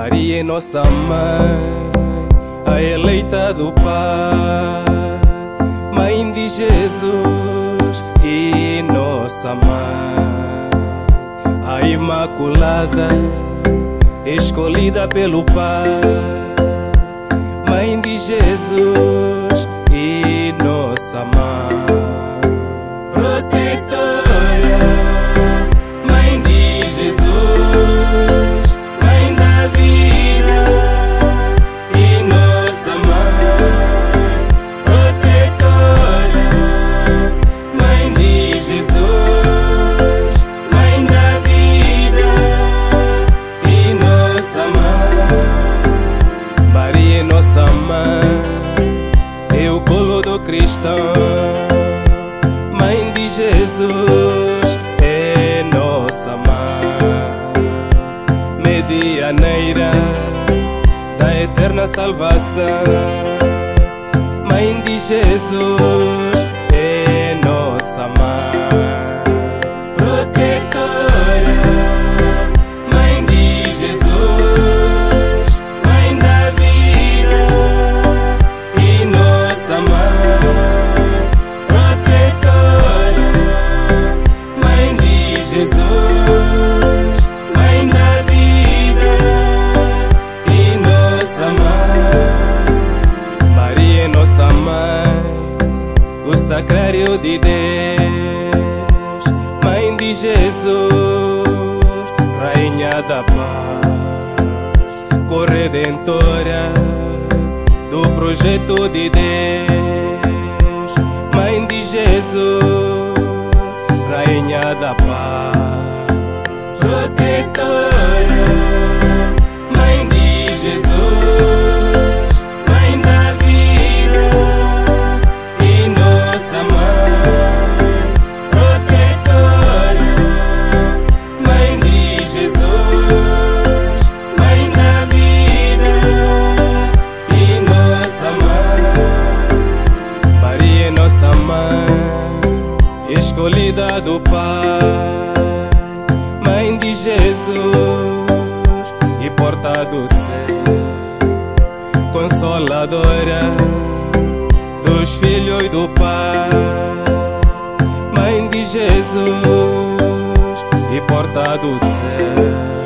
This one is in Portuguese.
Maria é nossa mãe, a eleita do Pai, Mãe de Jesus e nossa mãe, a Imaculada, escolhida pelo Pai, Mãe de Jesus e nossa mãe, protetora, Mãe de Jesus, Mãe da vida e nossa mãe, protetora, Mãe de Jesus, Mãe da vida e nossa mãe. Maria é nossa mãe, é o colo do cristão, Mãe de Jesus é nossa mãe, medianeira da eterna salvação, Mãe de Jesus é nossa mãe, protetora, Mãe de Jesus, Mãe da vida e nossa mãe, protetora, Mãe de Jesus, Mãe da vida e nossa mãe. Maria é nossa mãe, o sacrário de Deus, Mãe de Jesus, Rainha da paz, corredentora do projeto de Deus, Mãe de Jesus, Rainha da paz, protetora, Mãe de Jesus, Mãe da vida e nossa mãe, protetora, Mãe de Jesus, Mãe da vida e nossa mãe. Maria é nossa mãe, escolhida do Pai, Mãe de Jesus e porta do céu, consoladora dos filhos do Pai, Mãe de Jesus e porta do céu.